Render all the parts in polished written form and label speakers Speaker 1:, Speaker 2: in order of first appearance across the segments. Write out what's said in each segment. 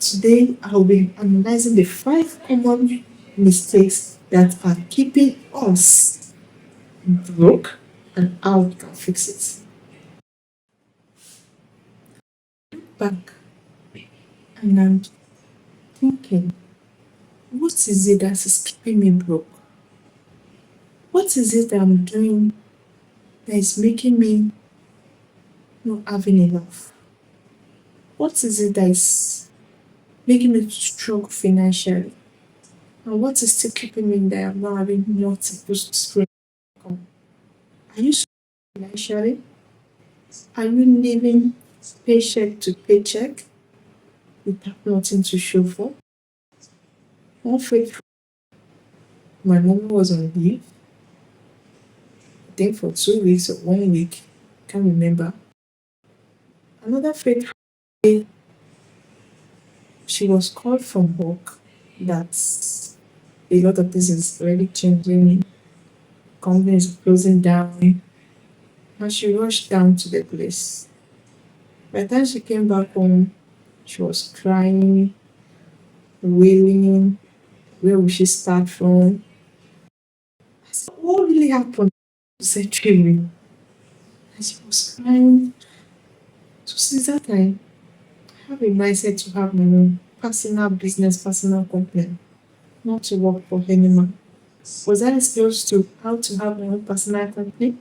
Speaker 1: Today, I'll be analyzing the 5 common mistakes that are keeping us broke and how we can fix it. Back and I'm thinking, what is it that is keeping me broke? What is it that I'm doing that is making me not having enough? What is it that is making me struggle financially? And what is still keeping me that I'm not having multiple streams of income? Are you struggling financially? Are you living paycheck to paycheck without nothing to show for? One fake my mom was on leave, I think for 2 weeks or 1 week, can't remember. Another fake day, she was called from work that a lot of things is already changing, company is closing down, and she rushed down to the place. By the time she came back home, she was crying, wailing, where will she start from? I said, what really happened? She said, Chiri. And she was crying. So since that time, I have a mindset to have my own personal business, personal company, not to work for anyone. Was I exposed to how to have my own personal company?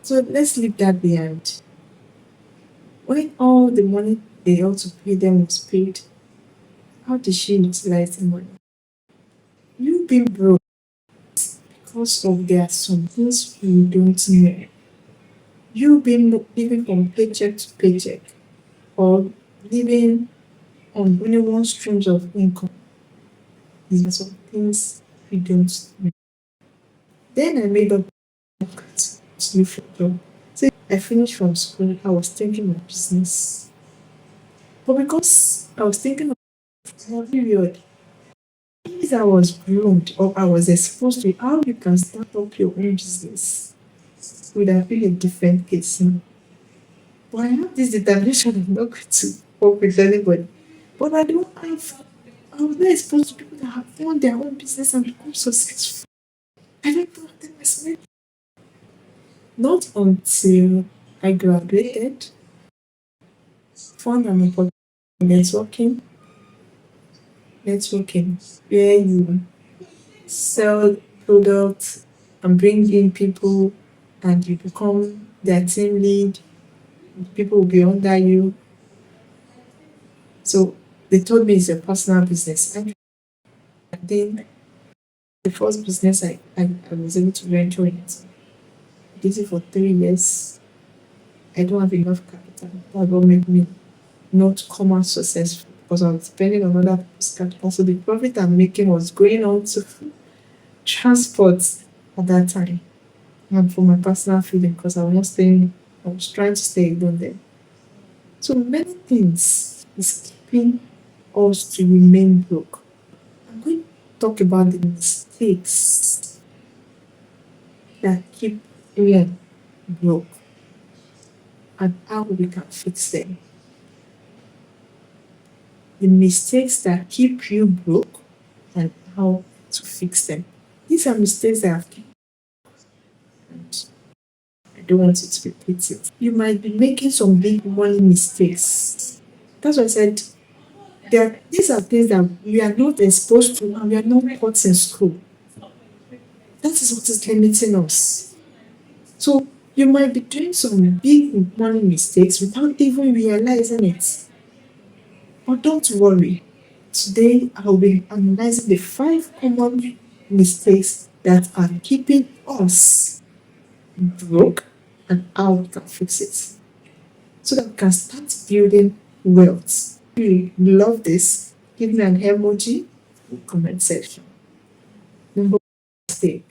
Speaker 1: So let's leave that behind. When all the money they ought to pay them was paid, how did she utilize the money? You being broke because of there are some things you don't know. You being living from paycheck to paycheck or living on only one streams of income. These are some things we don't know. Then I made up to look for a job. So I finished from school, I was thinking of business. But because I was thinking of every weird, if I was groomed or I was exposed to how you can start up your own business, would have been a different case. But I have this determination I'm not going to work with anybody. But I was not exposed to people that have found their own business and become successful. I don't know them as well. Not until I graduated, found an opportunity networking, networking, where you sell products and bring in people and you become their team lead, people will be under you. So they told me it's a personal business. And then the first business I was able to venture into. I did it for 3 years. I don't have enough capital. That will make me not come out successful because I was depending on other people's capital. So the profit I'm making was going on to transport at that time. And for my personal feeling because I was not staying, I was trying to stay alone there. So many things is keeping us to remain broke. I'm going to talk about the mistakes that keep women broke and how we can fix them. The mistakes that keep you broke and how to fix them. These are mistakes that have kept and I don't want it to repeat it. You might be making some big money mistakes. That's why I said these are things that we are not exposed to and we are not taught in school. That is what is limiting us. So you might be doing some big money mistakes without even realizing it. But don't worry. Today I'll be analyzing the 5 common mistakes that are keeping us broke and how we can fix it. So that we can start building wealth. If you love this, give me an emoji in the comment section. Number 1 mistake.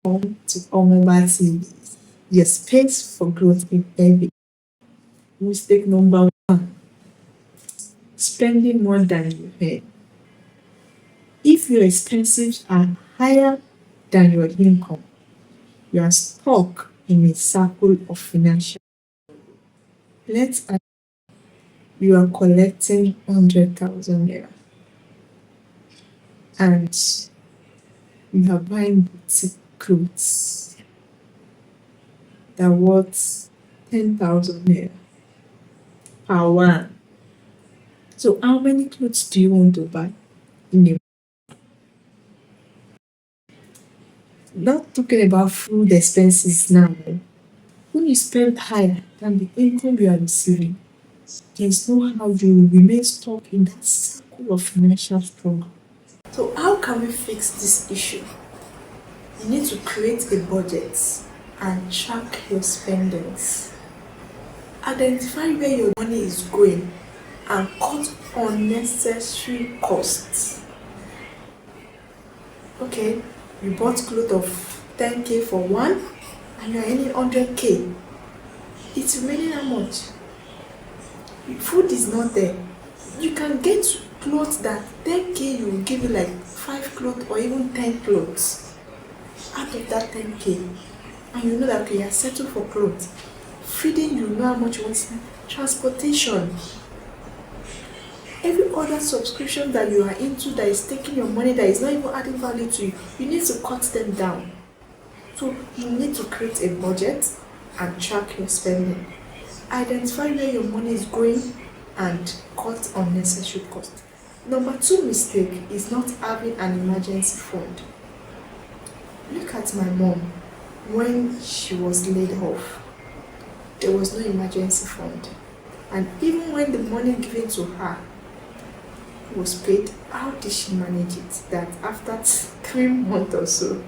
Speaker 1: On to all mobile TVs. Your space for growth in heavy. Mistake number 1. Spending more than you earn. If your expenses are higher than your income, you are stuck in a circle of financial. Let's assume you are collecting 100,000 naira and you are buying boutique clothes that are worth 10,000 naira per one. So how many clothes do you want to buy in a— not talking about food expenses now. When you spend higher than the income you are receiving, there's no how you will remain stuck in that circle of financial struggle. So how can we fix this issue? You need to create a budget and track your spendings. Identify where your money is going and cut unnecessary costs. Okay, you bought clothes of 10k for one and you're earning 100k. It's remaining how much? Food is not there. You can get clothes that 10k you will give you like 5 clothes or even 10 clothes out of that 10k, and you know that okay, you're settled for clothes. Feeding, you know how much you want to spend. Transportation, every other subscription that you are into that is taking your money, that is not even adding value to you, you need to cut them down. So you need to create a budget and track your spending. Identify where your money is going and cut unnecessary costs. Number 2 mistake is not having an emergency fund. Look at my mom. When she was laid off, there was no emergency fund. And even when the money given to her was paid, how did she manage it? That after 3 months or so,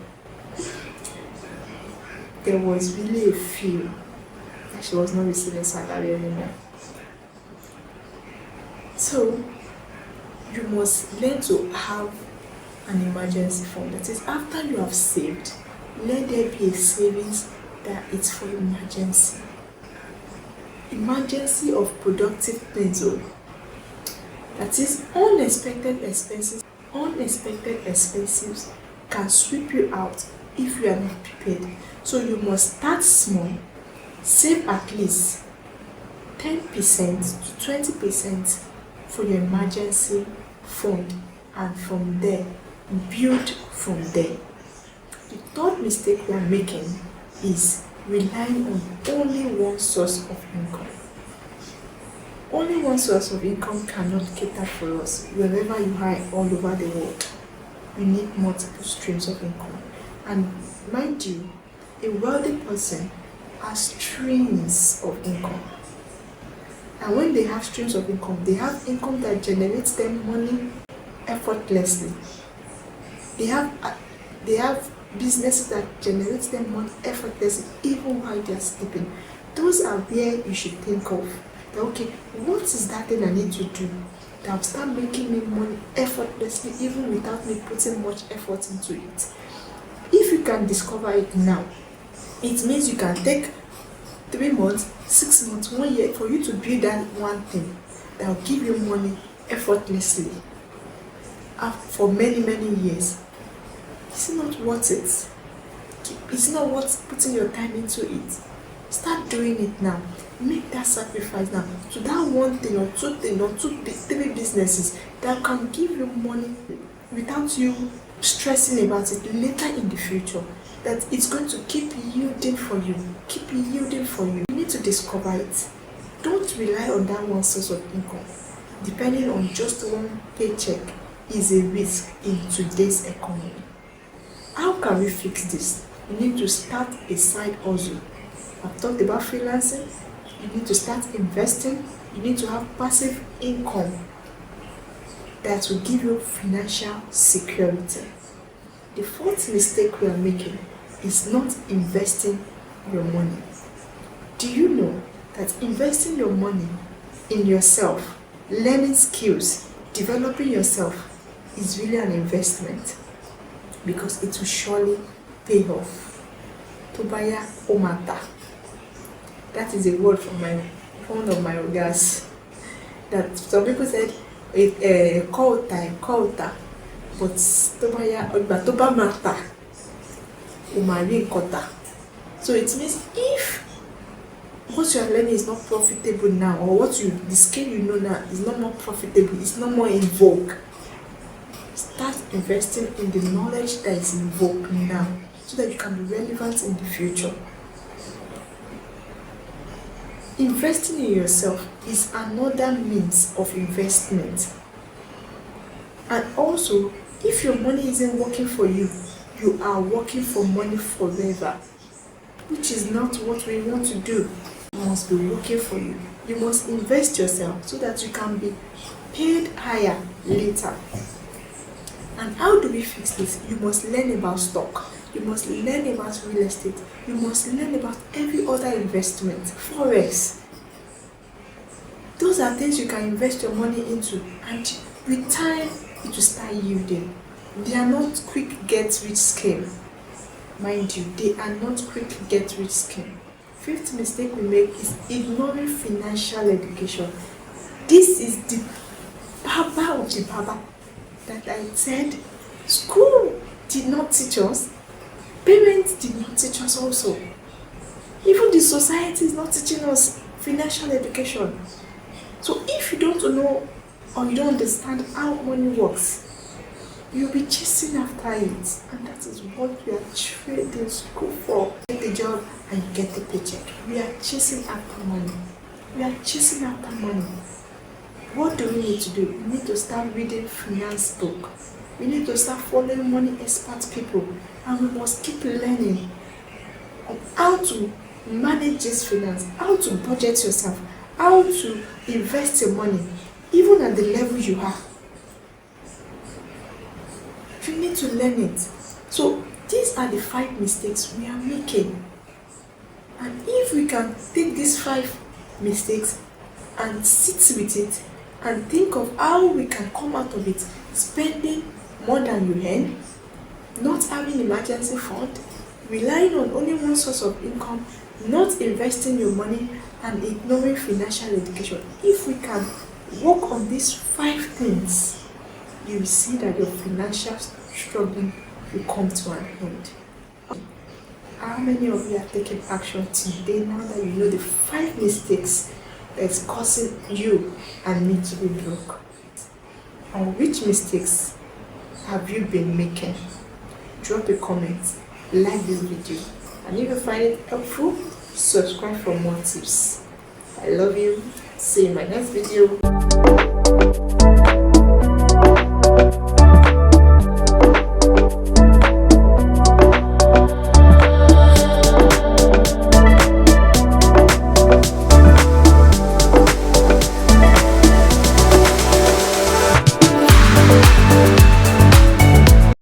Speaker 1: there was really a feel that she was not receiving salary anymore. So you must learn to have an emergency fund. That is, after you have saved, let there be a savings that is for emergency. Emergency of productive things. That is, unexpected expenses. Unexpected expenses can sweep you out if you are not prepared. So you must start small, save at least 10% to 20% for your emergency fund, and from there, build from there. The third mistake we are making is relying on only one source of income. Only one source of income cannot cater for us. Wherever you are all over the world, you need multiple streams of income. And mind you, a wealthy person has streams of income. And when they have streams of income, they have income that generates them money effortlessly. They have businesses that generates them money effortlessly even while they are sleeping. Those are where you should think of that, okay, what is that thing I need to do that will start making me money effortlessly even without me putting much effort into it. If you can discover it now, it means you can take 3 months, 6 months, 1 year for you to build that one thing that will give you money effortlessly for many, many years. It's not worth it. It's not worth putting your time into it. Start doing it now. Make that sacrifice now to that one thing or two things or 3 businesses that can give you money without you stressing about it later in the future. That it's going to keep yielding for you. Keep yielding for you. You need to discover it. Don't rely on that one source of income. Depending on just one paycheck is a risk in today's economy. How can we fix this? You need to start a side hustle. I've talked about freelancing. You need to start investing. You need to have passive income that will give you financial security. The fourth mistake we are making is not investing your money. Do you know that investing your money in yourself, learning skills, developing yourself is really an investment? Because it will surely pay off. Tobaya Omata. That is a word from one of my ogas. That some people said Kota, but Tobaya Toba Mata Umari Kota. So it means if what you are learning is not profitable now, or the skill you know now is not more profitable, it's not more in vogue, start investing in the knowledge that is in vogue now so that you can be relevant in the future. Investing in yourself is another means of investment. And also, if your money isn't working for you, you are working for money forever, which is not what we want to do. It must be working for you. You must invest yourself so that you can be paid higher later. And how do we fix this? You must learn about stock. You must learn about real estate. You must learn about every other investment. Forex. Those are things you can invest your money into, and with time it will start yielding. They are not quick get rich scheme. Mind you, they are not quick get rich scheme. Fifth mistake we make is ignoring financial education. This is the baba of the baba that I said school did not teach us, parents did not teach us also. Even the society is not teaching us financial education. So if you don't know or you don't understand how money works, you'll be chasing after it, and that is what we are trading school for. You get the job and you get the paycheck. We are chasing after money. We are chasing after money. What do we need to do? We need to start reading finance book. We need to start following money expert people, and we must keep learning how to manage this finance, how to budget yourself, how to invest your money, even at the level you are. You need to learn it. So these are the 5 mistakes we are making. And if we can take these 5 mistakes and sit with it and think of how we can come out of it, spending more than you earn, not having emergency fund, relying on only one source of income, not investing your money, and ignoring financial education. If we can work on these 5 things, you will see that your financial struggling will come to an end. How many of you are taking action today now that you know the 5 mistakes that's causing you and me to be broke? And which mistakes have you been making? Drop a comment, like this video, and if you find it helpful, subscribe for more tips. I love you. See you in my next video.